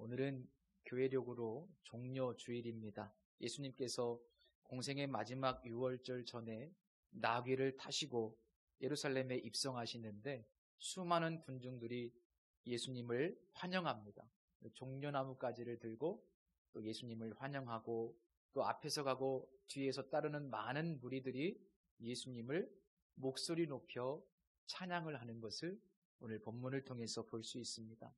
오늘은 교회력으로 종려 주일입니다. 예수님께서 공생의 마지막 유월절 전에 나귀를 타시고 예루살렘에 입성하시는데 수많은 군중들이 예수님을 환영합니다. 종려나무가지를 들고 또 예수님을 환영하고 또 앞에서 가고 뒤에서 따르는 많은 무리들이 예수님을 목소리 높여 찬양을 하는 것을 오늘 본문을 통해서 볼 수 있습니다.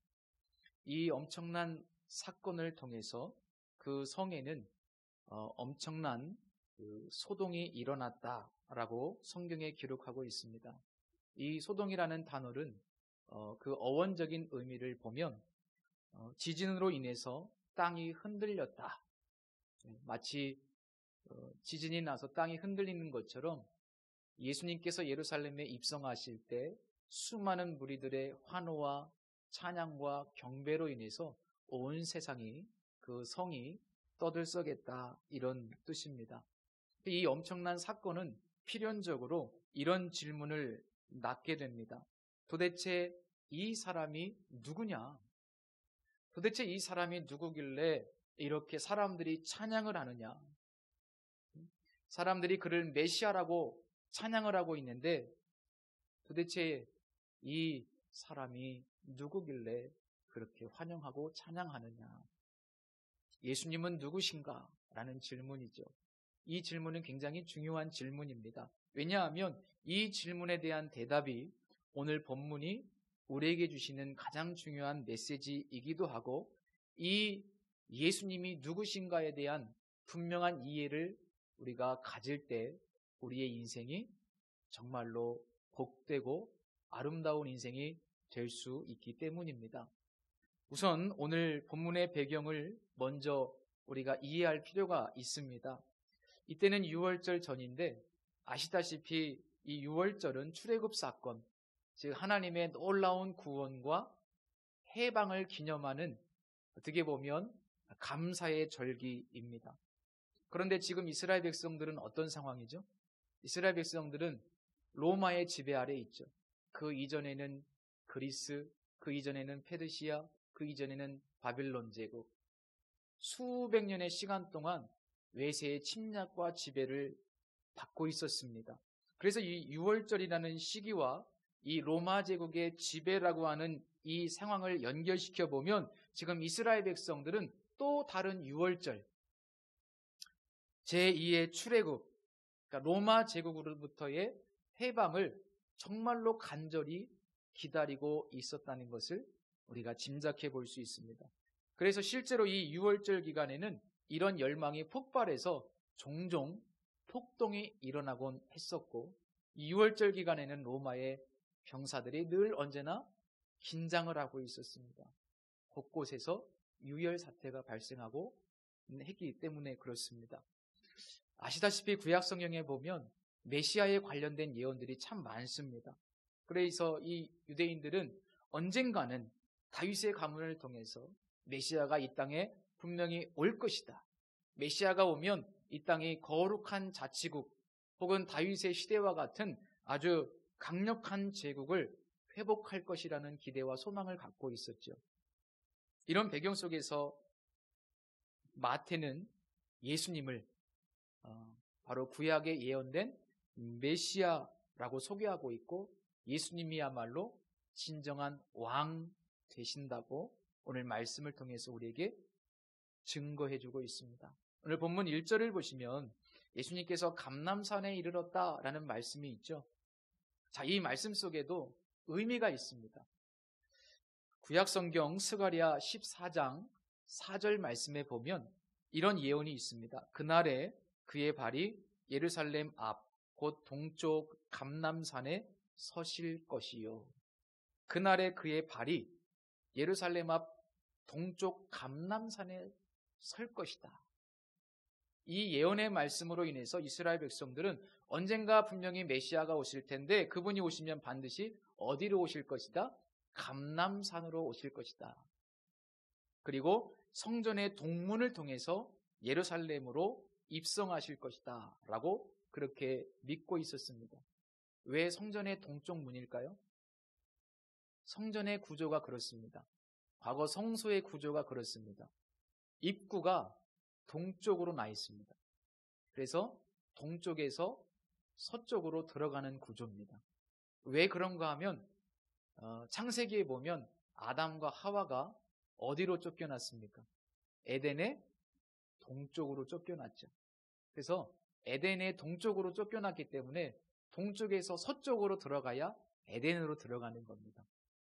이 엄청난 사건을 통해서 그 성에는 엄청난 소동이 일어났다라고 성경에 기록하고 있습니다. 이 소동이라는 단어는 그 어원적인 의미를 보면 지진으로 인해서 땅이 흔들렸다. 마치 지진이 나서 땅이 흔들리는 것처럼 예수님께서 예루살렘에 입성하실 때 수많은 무리들의 환호와 찬양과 경배로 인해서 온 세상이 그 성이 떠들썩했다, 이런 뜻입니다. 이 엄청난 사건은 필연적으로 이런 질문을 낳게 됩니다. 도대체 이 사람이 누구냐? 도대체 이 사람이 누구길래 이렇게 사람들이 찬양을 하느냐? 사람들이 그를 메시아라고 찬양을 하고 있는데 도대체 이 사람이 누구길래 그렇게 환영하고 찬양하느냐? 예수님은 누구신가? 라는 질문이죠. 이 질문은 굉장히 중요한 질문입니다. 왜냐하면 이 질문에 대한 대답이 오늘 본문이 우리에게 주시는 가장 중요한 메시지이기도 하고, 이 예수님이 누구신가에 대한 분명한 이해를 우리가 가질 때 우리의 인생이 정말로 복되고 아름다운 인생이 될 수 있기 때문입니다. 우선 오늘 본문의 배경을 먼저 우리가 이해할 필요가 있습니다. 이때는 유월절 전인데 아시다시피 이 유월절은 출애굽 사건, 즉 하나님의 놀라운 구원과 해방을 기념하는, 어떻게 보면 감사의 절기입니다. 그런데 지금 이스라엘 백성들은 어떤 상황이죠? 이스라엘 백성들은 로마의 지배 아래에 있죠. 그 이전에는 그리스, 그 이전에는 페르시아, 그 이전에는 바빌론 제국, 수백 년의 시간 동안 외세의 침략과 지배를 받고 있었습니다. 그래서 이 유월절이라는 시기와 이 로마 제국의 지배라고 하는 이 상황을 연결시켜 보면 지금 이스라엘 백성들은 또 다른 유월절, 제2의 출애굽, 그러니까 로마 제국으로부터의 해방을 정말로 간절히 기다리고 있었다는 것을 우리가 짐작해 볼 수 있습니다. 그래서 실제로 이 유월절 기간에는 이런 열망이 폭발해서 종종 폭동이 일어나곤 했었고, 이 유월절 기간에는 로마의 병사들이 늘 언제나 긴장을 하고 있었습니다. 곳곳에서 유혈 사태가 발생하고 했기 때문에 그렇습니다. 아시다시피 구약 성경에 보면 메시아에 관련된 예언들이 참 많습니다. 그래서 이 유대인들은 언젠가는 다윗의 가문을 통해서 메시아가 이 땅에 분명히 올 것이다. 메시아가 오면 이 땅이 거룩한 자치국 혹은 다윗의 시대와 같은 아주 강력한 제국을 회복할 것이라는 기대와 소망을 갖고 있었죠. 이런 배경 속에서 마태는 예수님을 바로 구약에 예언된 메시아라고 소개하고 있고, 예수님이야말로 진정한 왕 되신다고 오늘 말씀을 통해서 우리에게 증거해주고 있습니다. 오늘 본문 1절을 보시면 예수님께서 감람산에 이르렀다라는 말씀이 있죠. 자, 이 말씀 속에도 의미가 있습니다. 구약성경 스가랴 14장 4절 말씀에 보면 이런 예언이 있습니다. 그날에 그의 발이 예루살렘 앞 곧 동쪽 감람산에 서실 것이요. 그날에 그의 발이 예루살렘 앞 동쪽 감람산에 설 것이다. 이 예언의 말씀으로 인해서 이스라엘 백성들은 언젠가 분명히 메시아가 오실 텐데 그분이 오시면 반드시 어디로 오실 것이다? 감람산으로 오실 것이다. 그리고 성전의 동문을 통해서 예루살렘으로 입성하실 것이다 라고 그렇게 믿고 있었습니다. 왜 성전의 동쪽 문일까요? 성전의 구조가 그렇습니다. 과거 성소의 구조가 그렇습니다. 입구가 동쪽으로 나 있습니다. 그래서 동쪽에서 서쪽으로 들어가는 구조입니다. 왜 그런가 하면 창세기에 보면 아담과 하와가 어디로 쫓겨났습니까? 에덴의 동쪽으로 쫓겨났죠. 그래서 에덴의 동쪽으로 쫓겨났기 때문에 동쪽에서 서쪽으로 들어가야 에덴으로 들어가는 겁니다.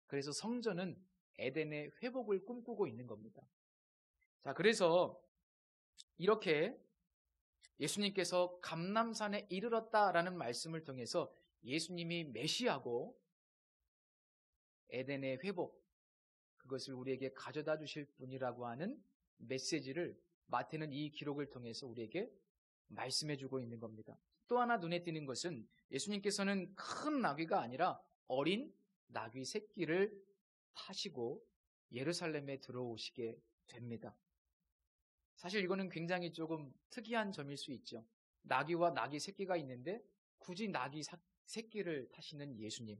그래서 성전은 에덴의 회복을 꿈꾸고 있는 겁니다. 자, 그래서 이렇게 예수님께서 감람산에 이르렀다라는 말씀을 통해서 예수님이 메시아고 에덴의 회복, 그것을 우리에게 가져다 주실 분이라고 하는 메시지를 마태는 이 기록을 통해서 우리에게 말씀해 주고 있는 겁니다. 또 하나 눈에 띄는 것은 예수님께서는 큰 나귀가 아니라 어린 나귀 새끼를 타시고 예루살렘에 들어오시게 됩니다. 사실 이거는 굉장히 조금 특이한 점일 수 있죠. 나귀와 나귀 새끼가 있는데 굳이 나귀 새끼를 타시는 예수님.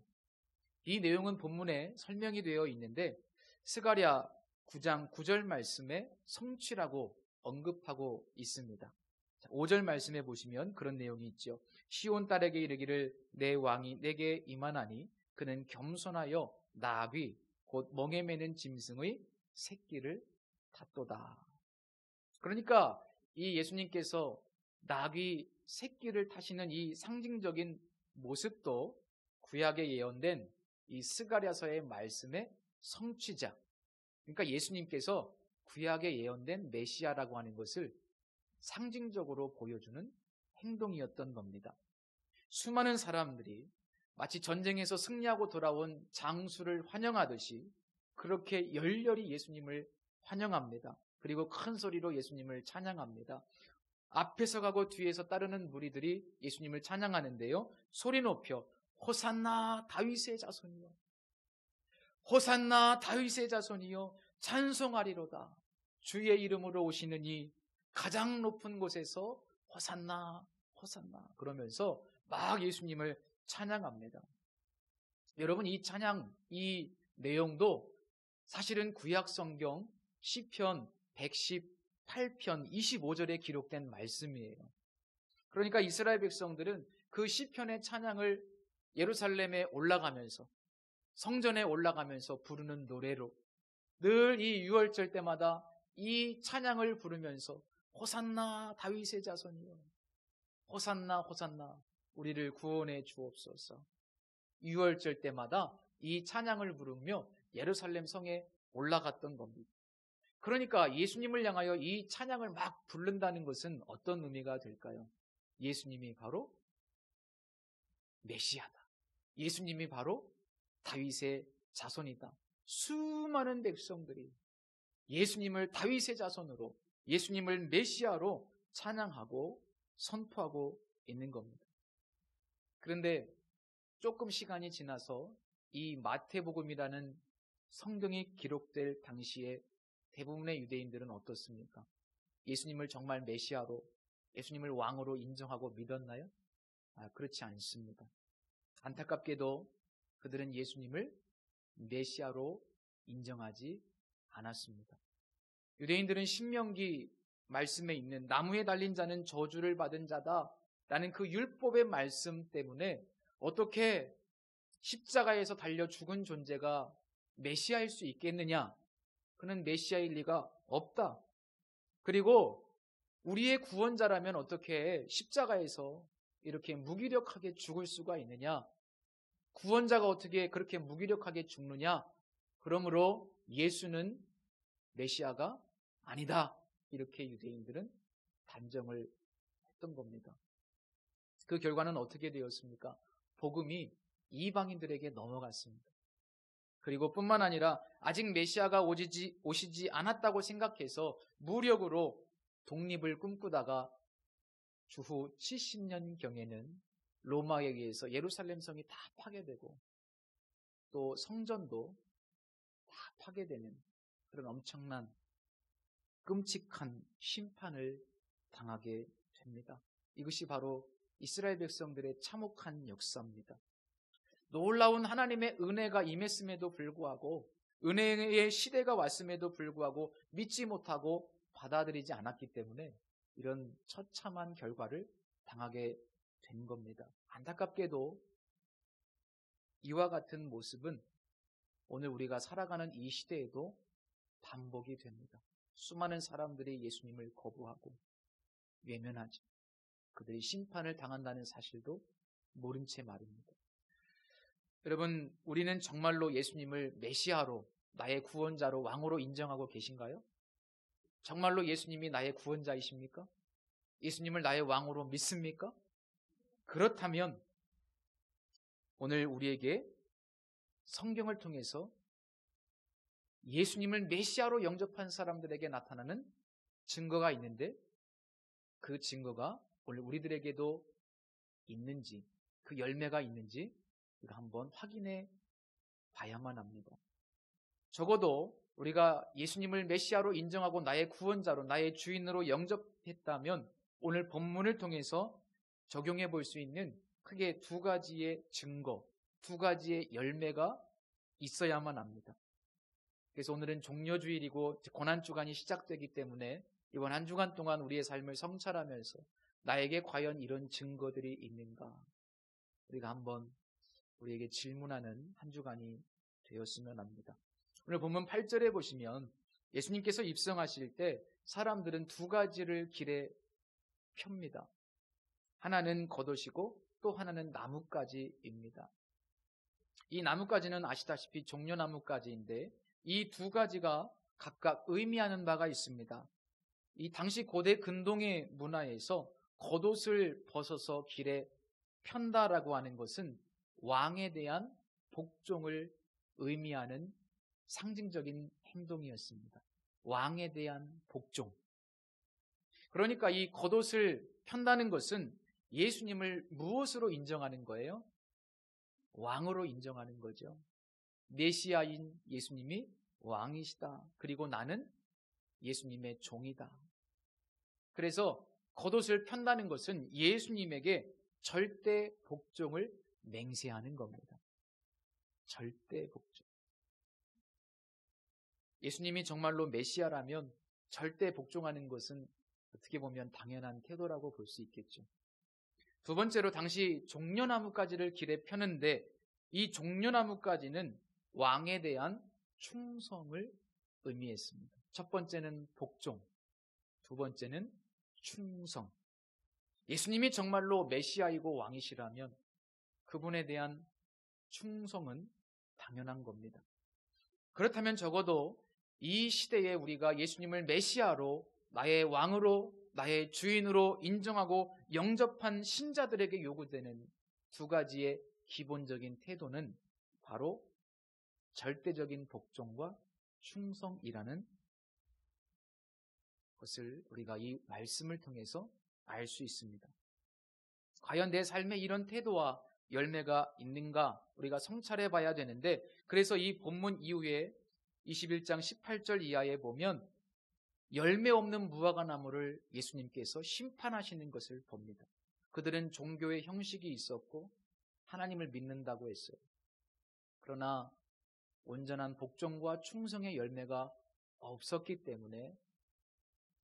이 내용은 본문에 설명이 되어 있는데 스가랴 9장 9절 말씀에 성취라고 언급하고 있습니다. 5절 말씀에 보시면 그런 내용이 있죠. 시온 딸에게 이르기를 내 왕이 내게 임하나니 그는 겸손하여 나귀 곧 멍에 매는 짐승의 새끼를 탔도다. 그러니까 이 예수님께서 나귀 새끼를 타시는 이 상징적인 모습도 구약에 예언된 이 스가랴서의 말씀의 성취자. 그러니까 예수님께서 구약에 예언된 메시아라고 하는 것을 상징적으로 보여주는 행동이었던 겁니다. 수많은 사람들이 마치 전쟁에서 승리하고 돌아온 장수를 환영하듯이 그렇게 열렬히 예수님을 환영합니다. 그리고 큰 소리로 예수님을 찬양합니다. 앞에서 가고 뒤에서 따르는 무리들이 예수님을 찬양하는데요. 소리 높여 호산나 다윗의 자손이여, 호산나 다윗의 자손이여 찬송하리로다. 주의 이름으로 오시는 이 가장 높은 곳에서 호산나 호산나 그러면서 막 예수님을 찬양합니다. 여러분, 이 찬양, 이 내용도 사실은 구약 성경 시편 118편 25절에 기록된 말씀이에요. 그러니까 이스라엘 백성들은 그 시편의 찬양을 예루살렘에 올라가면서 성전에 올라가면서 부르는 노래로 늘 이 유월절 때마다 이 찬양을 부르면서 호산나 다윗의 자손이여, 호산나 호산나 우리를 구원해 주옵소서. 유월절 때마다 이 찬양을 부르며 예루살렘 성에 올라갔던 겁니다. 그러니까 예수님을 향하여 이 찬양을 막 부른다는 것은 어떤 의미가 될까요? 예수님이 바로 메시아다. 예수님이 바로 다윗의 자손이다. 수많은 백성들이 예수님을 다윗의 자손으로, 예수님을 메시아로 찬양하고 선포하고 있는 겁니다. 그런데 조금 시간이 지나서 이 마태복음이라는 성경이 기록될 당시에 대부분의 유대인들은 어떻습니까? 예수님을 정말 메시아로, 예수님을 왕으로 인정하고 믿었나요? 그렇지 않습니다. 안타깝게도 그들은 예수님을 메시아로 인정하지 않았습니다. 유대인들은 신명기 말씀에 있는 나무에 달린 자는 저주를 받은 자다 라는 그 율법의 말씀 때문에 어떻게 십자가에서 달려 죽은 존재가 메시아일 수 있겠느냐? 그는 메시아일 리가 없다. 그리고 우리의 구원자라면 어떻게 십자가에서 이렇게 무기력하게 죽을 수가 있느냐? 구원자가 어떻게 그렇게 무기력하게 죽느냐? 그러므로 예수는 메시아가 아니다. 이렇게 유대인들은 단정을 했던 겁니다. 그 결과는 어떻게 되었습니까? 복음이 이방인들에게 넘어갔습니다. 그리고 뿐만 아니라 아직 메시아가 오시지 않았다고 생각해서 무력으로 독립을 꿈꾸다가 주후 70년경에는 로마에 의해서 예루살렘 성이 다 파괴되고 또 성전도 다 파괴되는 그런 엄청난 끔찍한 심판을 당하게 됩니다. 이것이 바로 이스라엘 백성들의 참혹한 역사입니다. 놀라운 하나님의 은혜가 임했음에도 불구하고 은혜의 시대가 왔음에도 불구하고 믿지 못하고 받아들이지 않았기 때문에 이런 처참한 결과를 당하게 된 겁니다. 안타깝게도 이와 같은 모습은 오늘 우리가 살아가는 이 시대에도 반복이 됩니다. 수많은 사람들이 예수님을 거부하고 외면하지, 그들이 심판을 당한다는 사실도 모른 채 말입니다. 여러분, 우리는 정말로 예수님을 메시아로, 나의 구원자로, 왕으로 인정하고 계신가요? 정말로 예수님이 나의 구원자이십니까? 예수님을 나의 왕으로 믿습니까? 그렇다면 오늘 우리에게 성경을 통해서 예수님을 메시아로 영접한 사람들에게 나타나는 증거가 있는데, 그 증거가 오늘 우리들에게도 있는지, 그 열매가 있는지 우리가 한번 확인해 봐야만 합니다. 적어도 우리가 예수님을 메시아로 인정하고 나의 구원자로, 나의 주인으로 영접했다면 오늘 본문을 통해서 적용해 볼 수 있는 크게 두 가지의 증거, 두 가지의 열매가 있어야만 합니다. 그래서 오늘은 종려주일이고 고난주간이 시작되기 때문에 이번 한 주간 동안 우리의 삶을 성찰하면서 나에게 과연 이런 증거들이 있는가, 우리가 한번 우리에게 질문하는 한 주간이 되었으면 합니다. 오늘 본문 8절에 보시면 예수님께서 입성하실 때 사람들은 두 가지를 길에 펴니다. 하나는 겉옷이고 또 하나는 나뭇가지입니다. 이 나뭇가지는 아시다시피 종려나뭇가지인데 이 두 가지가 각각 의미하는 바가 있습니다. 이 당시 고대 근동의 문화에서 겉옷을 벗어서 길에 편다라고 하는 것은 왕에 대한 복종을 의미하는 상징적인 행동이었습니다. 왕에 대한 복종. 그러니까 이 겉옷을 편다는 것은 예수님을 무엇으로 인정하는 거예요? 왕으로 인정하는 거죠. 메시아인 예수님이 왕이시다. 그리고 나는 예수님의 종이다. 그래서 겉옷을 편다는 것은 예수님에게 절대 복종을 맹세하는 겁니다. 절대 복종. 예수님이 정말로 메시아라면 절대 복종하는 것은 어떻게 보면 당연한 태도라고 볼 수 있겠죠. 두 번째로 당시 종려나뭇가지를 길에 펴는데 이 종려나뭇가지는 왕에 대한 충성을 의미했습니다. 첫 번째는 복종, 두 번째는 충성. 예수님이 정말로 메시아이고 왕이시라면 그분에 대한 충성은 당연한 겁니다. 그렇다면 적어도 이 시대에 우리가 예수님을 메시아로, 나의 왕으로, 나의 주인으로 인정하고 영접한 신자들에게 요구되는 두 가지의 기본적인 태도는 바로 절대적인 복종과 충성이라는 것을 우리가 이 말씀을 통해서 알 수 있습니다. 과연 내 삶에 이런 태도와 열매가 있는가 우리가 성찰해 봐야 되는데, 그래서 이 본문 이후에 21장 18절 이하에 보면 열매 없는 무화과 나무를 예수님께서 심판하시는 것을 봅니다. 그들은 종교의 형식이 있었고 하나님을 믿는다고 했어요. 그러나 온전한 복종과 충성의 열매가 없었기 때문에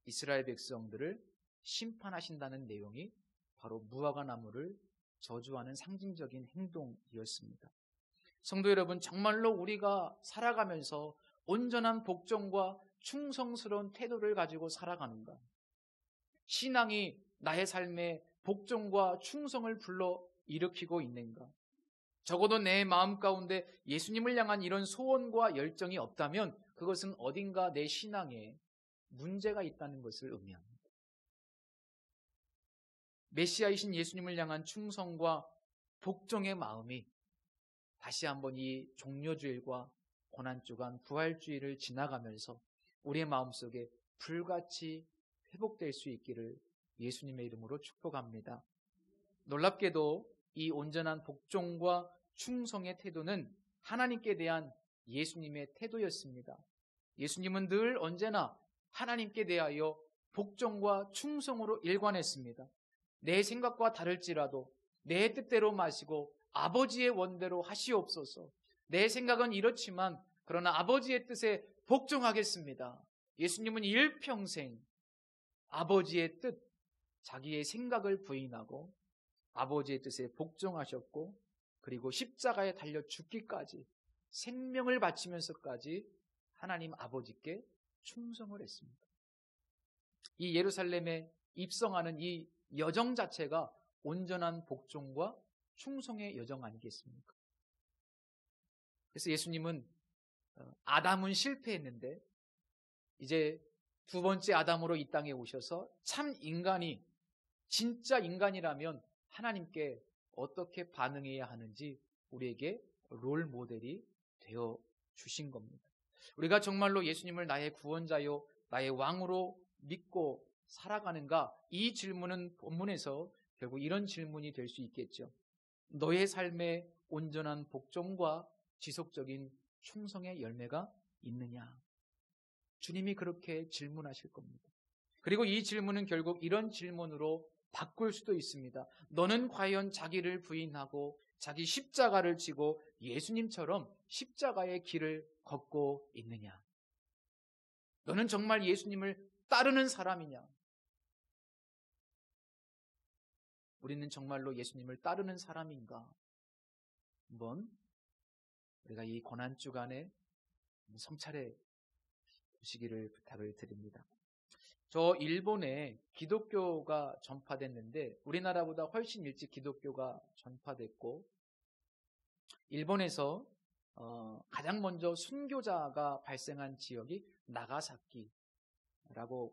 이스라엘 백성들을 심판하신다는 내용이 바로 무화과 나무를 저주하는 상징적인 행동이었습니다. 성도 여러분, 정말로 우리가 살아가면서 온전한 복종과 충성스러운 태도를 가지고 살아가는가? 신앙이 나의 삶에 복종과 충성을 불러 일으키고 있는가? 적어도 내 마음 가운데 예수님을 향한 이런 소원과 열정이 없다면 그것은 어딘가 내 신앙에 문제가 있다는 것을 의미합니다. 메시아이신 예수님을 향한 충성과 복종의 마음이 다시 한번 이 종려주일과 고난주간 부활주일을 지나가면서 우리의 마음속에 불같이 회복될 수 있기를 예수님의 이름으로 축복합니다. 놀랍게도 이 온전한 복종과 충성의 태도는 하나님께 대한 예수님의 태도였습니다. 예수님은 늘 언제나 하나님께 대하여 복종과 충성으로 일관했습니다. 내 생각과 다를지라도 내 뜻대로 마시고 아버지의 원대로 하시옵소서. 내 생각은 이렇지만 그러나 아버지의 뜻에 복종하겠습니다. 예수님은 일평생 아버지의 뜻, 자기의 생각을 부인하고 아버지의 뜻에 복종하셨고, 그리고 십자가에 달려 죽기까지 생명을 바치면서까지 하나님 아버지께 충성을 했습니다. 이 예루살렘에 입성하는 이 여정 자체가 온전한 복종과 충성의 여정 아니겠습니까? 그래서 예수님은 아담은 실패했는데 이제 두 번째 아담으로 이 땅에 오셔서 참 인간이, 진짜 인간이라면 하나님께 어떻게 반응해야 하는지 우리에게 롤 모델이 되어 주신 겁니다. 우리가 정말로 예수님을 나의 구원자요, 나의 왕으로 믿고 살아가는가? 이 질문은 본문에서 결국 이런 질문이 될 수 있겠죠. 너의 삶에 온전한 복종과 지속적인 충성의 열매가 있느냐? 주님이 그렇게 질문하실 겁니다. 그리고 이 질문은 결국 이런 질문으로 바꿀 수도 있습니다. 너는 과연 자기를 부인하고 자기 십자가를 지고 예수님처럼 십자가의 길을 걷고 있느냐? 너는 정말 예수님을 따르는 사람이냐? 우리는 정말로 예수님을 따르는 사람인가? 한번 우리가 이 고난주간에 성찰해 보시기를 부탁을 드립니다. 저 일본에 기독교가 전파됐는데 우리나라보다 훨씬 일찍 기독교가 전파됐고, 일본에서 가장 먼저 순교자가 발생한 지역이 나가사키라고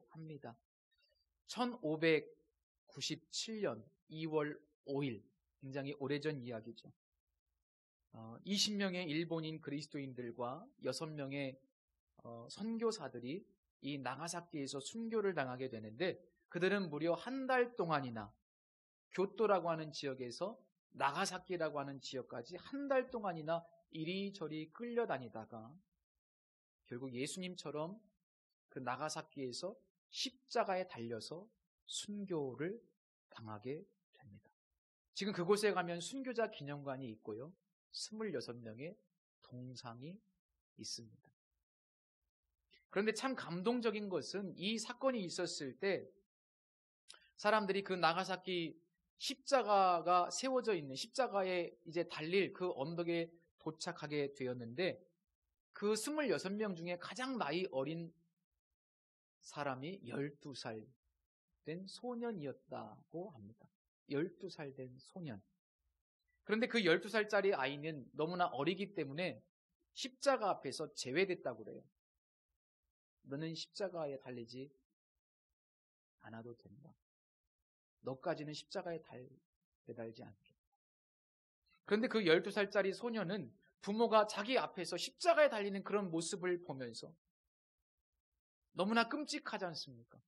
합니다. 1597년 2월 5일, 굉장히 오래전 이야기죠. 20명의 일본인 그리스도인들과 6명의 선교사들이 이 나가사키에서 순교를 당하게 되는데, 그들은 무려 한 달 동안이나 교토라고 하는 지역에서 나가사키라고 하는 지역까지 한 달 동안이나 이리저리 끌려다니다가 결국 예수님처럼 그 나가사키에서 십자가에 달려서 순교를 당하게 됩니다. 지금 그곳에 가면 순교자 기념관이 있고요, 26명의 동상이 있습니다. 그런데 참 감동적인 것은 이 사건이 있었을 때 사람들이 그 나가사키 십자가가 세워져 있는, 십자가에 이제 달릴 그 언덕에 도착하게 되었는데, 그 26명 중에 가장 나이 어린 사람이 12살 된 소년이었다고 합니다. 12살 된 소년. 그런데 그 12살짜리 아이는 너무나 어리기 때문에 십자가 앞에서 제외됐다고 그래요. 너는 십자가에 달리지 않아도 된다. 너까지는 십자가에 매달지 않겠다. 그런데 그 12살짜리 소년은 부모가 자기 앞에서 십자가에 달리는 그런 모습을 보면서 너무나 끔찍하지 않습니까?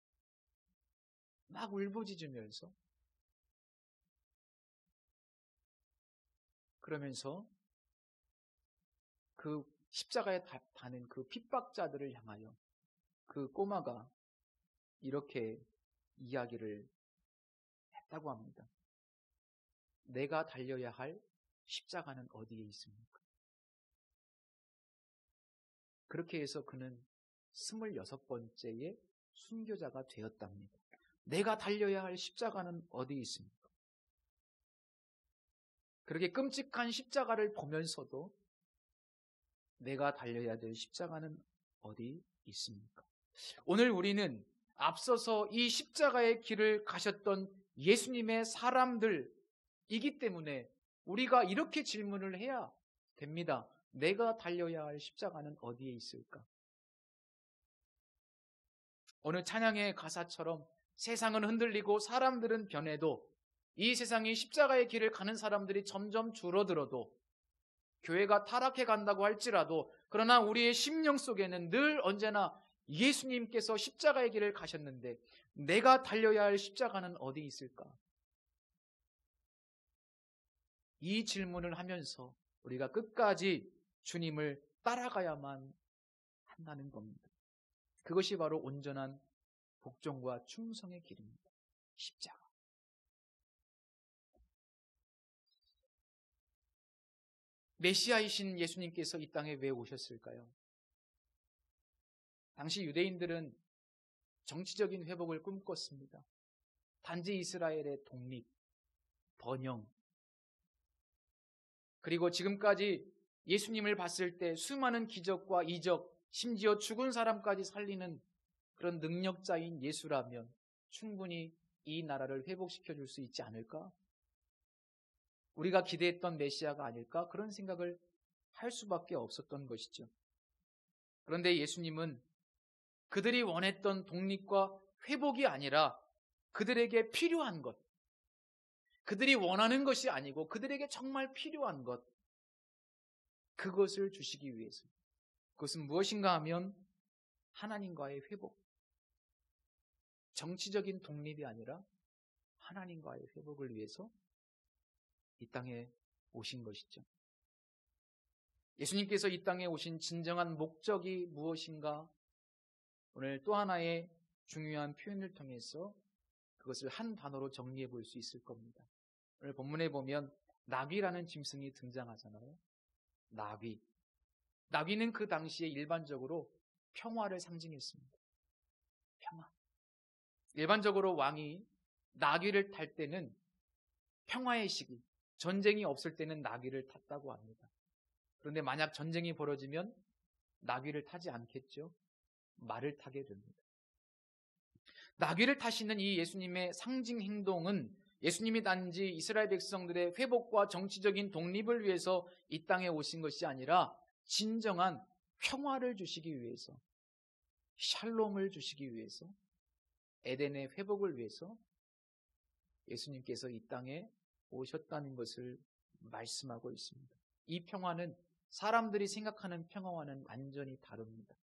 막 울부짖으면서, 그러면서 그 십자가에 다는 그 핍박자들을 향하여 그 꼬마가 이렇게 이야기를 했다고 합니다. 내가 달려야 할 십자가는 어디에 있습니까? 그렇게 해서 그는 26번째의 순교자가 되었답니다. 내가 달려야 할 십자가는 어디에 있습니까? 그렇게 끔찍한 십자가를 보면서도 내가 달려야 될 십자가는 어디 있습니까? 오늘 우리는 앞서서 이 십자가의 길을 가셨던 예수님의 사람들이기 때문에 우리가 이렇게 질문을 해야 됩니다. 내가 달려야 할 십자가는 어디에 있을까? 오늘 찬양의 가사처럼 세상은 흔들리고 사람들은 변해도, 이 세상이 십자가의 길을 가는 사람들이 점점 줄어들어도, 교회가 타락해 간다고 할지라도, 그러나 우리의 심령 속에는 늘 언제나 예수님께서 십자가의 길을 가셨는데 내가 달려야 할 십자가는 어디 있을까? 이 질문을 하면서 우리가 끝까지 주님을 따라가야만 한다는 겁니다. 그것이 바로 온전한 복종과 충성의 길입니다. 십자가. 메시아이신 예수님께서 이 땅에 왜 오셨을까요? 당시 유대인들은 정치적인 회복을 꿈꿨습니다. 단지 이스라엘의 독립, 번영, 그리고 지금까지 예수님을 봤을 때 수많은 기적과 이적, 심지어 죽은 사람까지 살리는 그런 능력자인 예수라면 충분히 이 나라를 회복시켜 줄 수 있지 않을까? 우리가 기대했던 메시아가 아닐까? 그런 생각을 할 수밖에 없었던 것이죠. 그런데 예수님은 그들이 원했던 독립과 회복이 아니라 그들에게 필요한 것, 그들이 원하는 것이 아니고 그들에게 정말 필요한 것, 그것을 주시기 위해서. 그것은 무엇인가 하면 하나님과의 회복. 정치적인 독립이 아니라 하나님과의 회복을 위해서 이 땅에 오신 것이죠. 예수님께서 이 땅에 오신 진정한 목적이 무엇인가? 오늘 또 하나의 중요한 표현을 통해서 그것을 한 단어로 정리해 볼 수 있을 겁니다. 오늘 본문에 보면 나귀라는 짐승이 등장하잖아요. 나귀. 나귀는 그 당시에 일반적으로 평화를 상징했습니다. 평화. 일반적으로 왕이 나귀를 탈 때는 평화의 시기, 전쟁이 없을 때는 나귀를 탔다고 합니다. 그런데 만약 전쟁이 벌어지면 나귀를 타지 않겠죠? 말을 타게 됩니다. 나귀를 타시는 이 예수님의 상징 행동은 예수님이 단지 이스라엘 백성들의 회복과 정치적인 독립을 위해서 이 땅에 오신 것이 아니라 진정한 평화를 주시기 위해서, 샬롬을 주시기 위해서, 에덴의 회복을 위해서 예수님께서 이 땅에 오셨다는 것을 말씀하고 있습니다. 이 평화는 사람들이 생각하는 평화와는 완전히 다릅니다.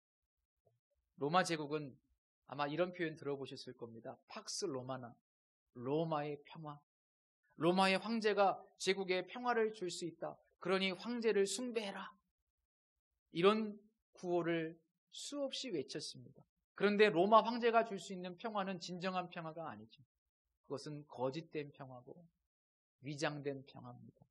로마 제국은 아마 이런 표현 들어보셨을 겁니다. 팍스 로마나, 로마의 평화. 로마의 황제가 제국에 평화를 줄 수 있다. 그러니 황제를 숭배해라. 이런 구호를 수없이 외쳤습니다. 그런데 로마 황제가 줄 수 있는 평화는 진정한 평화가 아니죠. 그것은 거짓된 평화고 위장된 평화입니다.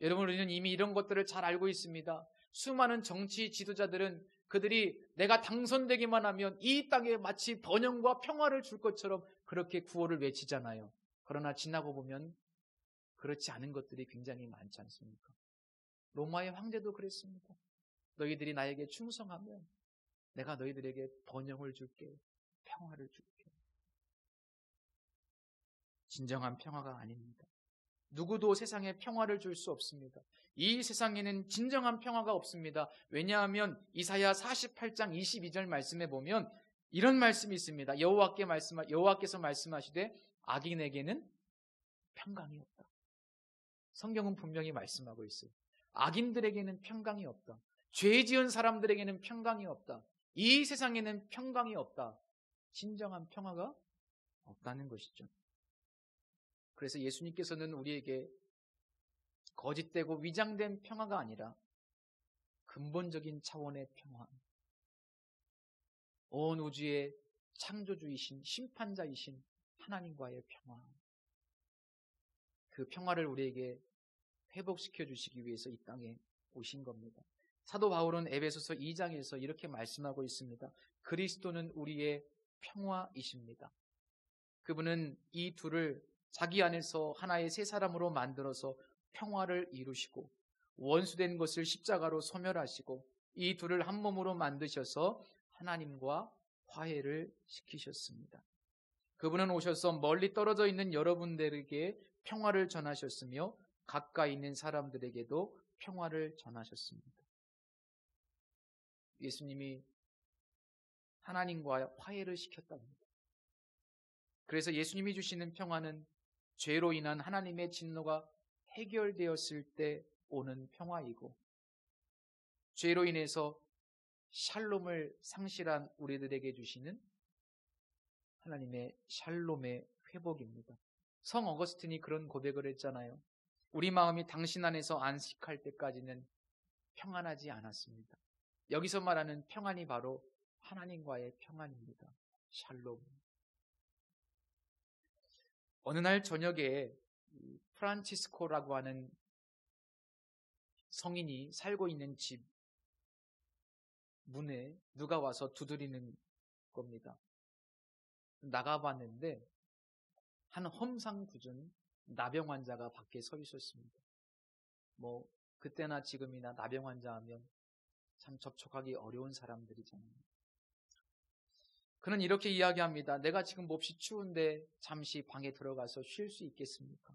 여러분, 우리는 이미 이런 것들을 잘 알고 있습니다. 수많은 정치 지도자들은 그들이 내가 당선되기만 하면 이 땅에 마치 번영과 평화를 줄 것처럼 그렇게 구호를 외치잖아요. 그러나 지나고 보면 그렇지 않은 것들이 굉장히 많지 않습니까? 로마의 황제도 그랬습니다. 너희들이 나에게 충성하면 내가 너희들에게 번영을 줄게, 평화를 줄게. 진정한 평화가 아닙니다. 누구도 세상에 평화를 줄 수 없습니다. 이 세상에는 진정한 평화가 없습니다. 왜냐하면 이사야 48장 22절 말씀에 보면 이런 말씀이 있습니다. 여호와께서 말씀하시되 악인에게는 평강이 없다. 성경은 분명히 말씀하고 있어요. 악인들에게는 평강이 없다. 죄 지은 사람들에게는 평강이 없다. 이 세상에는 평강이 없다. 진정한 평화가 없다는 것이죠. 그래서 예수님께서는 우리에게 거짓되고 위장된 평화가 아니라 근본적인 차원의 평화, 온 우주의 창조주이신 심판자이신 하나님과의 평화, 그 평화를 우리에게 회복시켜 주시기 위해서 이 땅에 오신 겁니다. 사도 바울은 에베소서 2장에서 이렇게 말씀하고 있습니다. 그리스도는 우리의 평화이십니다. 그분은 이 둘을 자기 안에서 하나의 새 사람으로 만들어서 평화를 이루시고 원수된 것을 십자가로 소멸하시고 이 둘을 한 몸으로 만드셔서 하나님과 화해를 시키셨습니다. 그분은 오셔서 멀리 떨어져 있는 여러분들에게 평화를 전하셨으며 가까이 있는 사람들에게도 평화를 전하셨습니다. 예수님이 하나님과 화해를 시켰답니다. 그래서 예수님이 주시는 평화는 죄로 인한 하나님의 진노가 해결되었을 때 오는 평화이고 죄로 인해서 샬롬을 상실한 우리들에게 주시는 하나님의 샬롬의 회복입니다. 성 어거스틴이 그런 고백을 했잖아요. 우리 마음이 당신 안에서 안식할 때까지는 평안하지 않았습니다. 여기서 말하는 평안이 바로 하나님과의 평안입니다. 샬롬. 어느 날 저녁에 프란치스코라고 하는 성인이 살고 있는 집 문에 누가 와서 두드리는 겁니다. 나가봤는데 한 험상궂은 나병 환자가 밖에 서 있었습니다. 뭐 그때나 지금이나 나병 환자 하면 참 접촉하기 어려운 사람들이잖아요. 그는 이렇게 이야기합니다. 내가 지금 몹시 추운데 잠시 방에 들어가서 쉴 수 있겠습니까?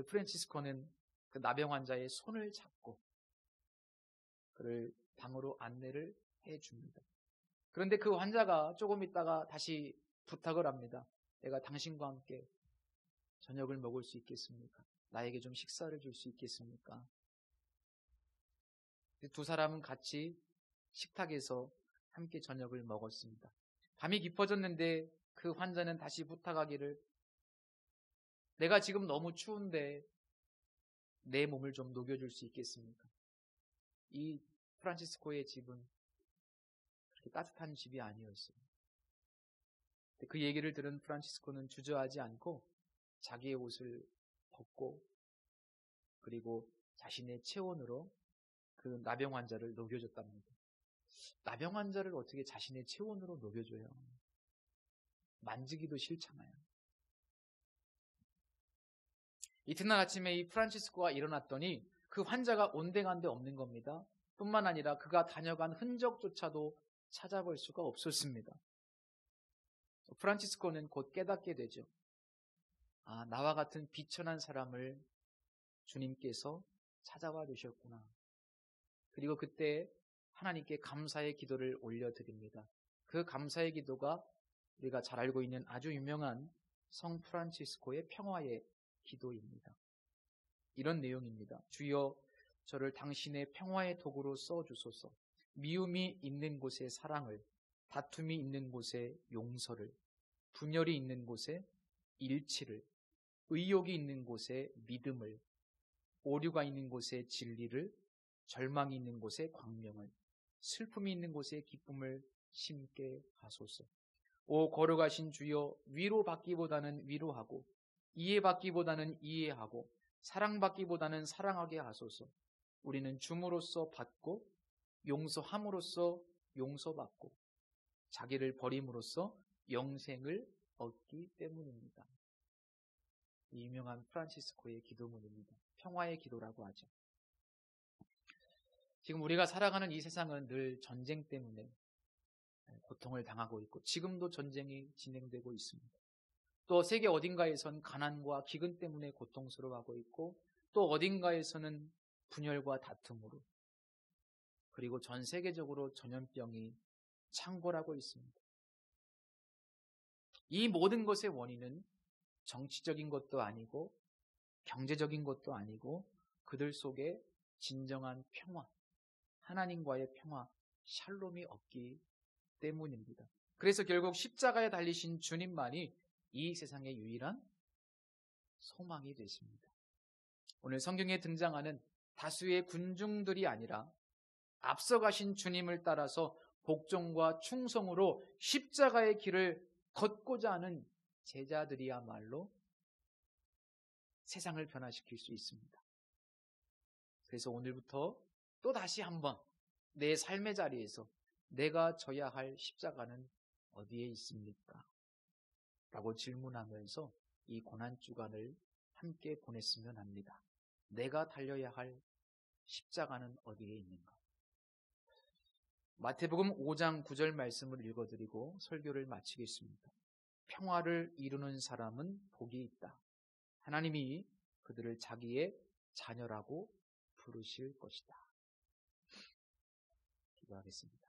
프란치스코는 그 나병 환자의 손을 잡고 그를 방으로 안내를 해줍니다. 그런데 그 환자가 조금 있다가 다시 부탁을 합니다. 내가 당신과 함께 저녁을 먹을 수 있겠습니까? 나에게 좀 식사를 줄 수 있겠습니까? 두 사람은 같이 식탁에서 함께 저녁을 먹었습니다. 밤이 깊어졌는데 그 환자는 다시 부탁하기를 내가 지금 너무 추운데 내 몸을 좀 녹여줄 수 있겠습니까? 이 프란치스코의 집은 그렇게 따뜻한 집이 아니었어요. 그 얘기를 들은 프란치스코는 주저하지 않고 자기의 옷을 벗고 그리고 자신의 체온으로 그 나병 환자를 녹여줬답니다. 나병 환자를 어떻게 자신의 체온으로 녹여줘요? 만지기도 싫잖아요. 이튿날 아침에 이 프란치스코가 일어났더니 그 환자가 온데간데 없는 겁니다. 뿐만 아니라 그가 다녀간 흔적조차도 찾아볼 수가 없었습니다. 프란치스코는 곧 깨닫게 되죠. 아, 나와 같은 비천한 사람을 주님께서 찾아와 주셨구나. 그리고 그때 하나님께 감사의 기도를 올려드립니다. 그 감사의 기도가 우리가 잘 알고 있는 아주 유명한 성 프란치스코의 평화의 기도입니다. 이런 내용입니다. 주여 저를 당신의 평화의 도구로 써주소서. 미움이 있는 곳에 사랑을, 다툼이 있는 곳에 용서를, 분열이 있는 곳에 일치를, 의욕이 있는 곳에 믿음을, 오류가 있는 곳에 진리를, 절망이 있는 곳에 광명을, 슬픔이 있는 곳에 기쁨을 심게 하소서. 오 거룩하신 주여, 위로받기보다는 위로하고 이해받기보다는 이해하고 사랑받기보다는 사랑하게 하소서. 우리는 줌으로써 받고 용서함으로써 용서받고 자기를 버림으로써 영생을 얻기 때문입니다. 이 유명한 프란치스코의 기도문입니다. 평화의 기도라고 하죠. 지금 우리가 살아가는 이 세상은 늘 전쟁 때문에 고통을 당하고 있고 지금도 전쟁이 진행되고 있습니다. 또 세계 어딘가에선 가난과 기근 때문에 고통스러워하고 있고 또 어딘가에서는 분열과 다툼으로 그리고 전 세계적으로 전염병이 창궐하고 있습니다. 이 모든 것의 원인은 정치적인 것도 아니고 경제적인 것도 아니고 그들 속에 진정한 평화, 하나님과의 평화, 샬롬이 없기 때문입니다. 그래서 결국 십자가에 달리신 주님만이 이 세상의 유일한 소망이 되십니다. 오늘 성경에 등장하는 다수의 군중들이 아니라 앞서가신 주님을 따라서 복종과 충성으로 십자가의 길을 걷고자 하는 제자들이야말로 세상을 변화시킬 수 있습니다. 그래서 오늘부터 또 다시 한번 내 삶의 자리에서 내가 져야 할 십자가는 어디에 있습니까? 라고 질문하면서 이 고난주간을 함께 보냈으면 합니다. 내가 달려야 할 십자가는 어디에 있는가? 마태복음 5장 9절 말씀을 읽어드리고 설교를 마치겠습니다. 평화를 이루는 사람은 복이 있다. 하나님이 그들을 자기의 자녀라고 부르실 것이다. 기도하겠습니다.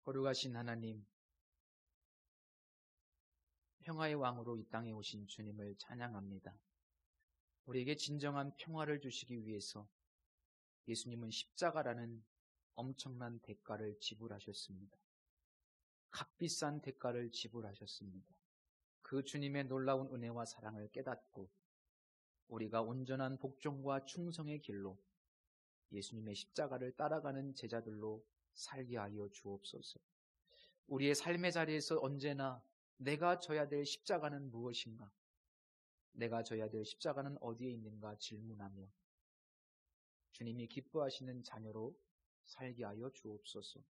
거룩하신 하나님, 평화의 왕으로 이 땅에 오신 주님을 찬양합니다. 우리에게 진정한 평화를 주시기 위해서 예수님은 십자가라는 엄청난 대가를 지불하셨습니다. 값비싼 대가를 지불하셨습니다. 그 주님의 놀라운 은혜와 사랑을 깨닫고 우리가 온전한 복종과 충성의 길로 예수님의 십자가를 따라가는 제자들로 살게 하여 주옵소서. 우리의 삶의 자리에서 언제나 내가 져야 될 십자가는 무엇인가? 내가 져야 될 십자가는 어디에 있는가 질문하며 주님이 기뻐하시는 자녀로 살게 하여 주옵소서.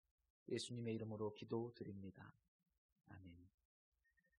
예수님의 이름으로 기도드립니다. 아멘.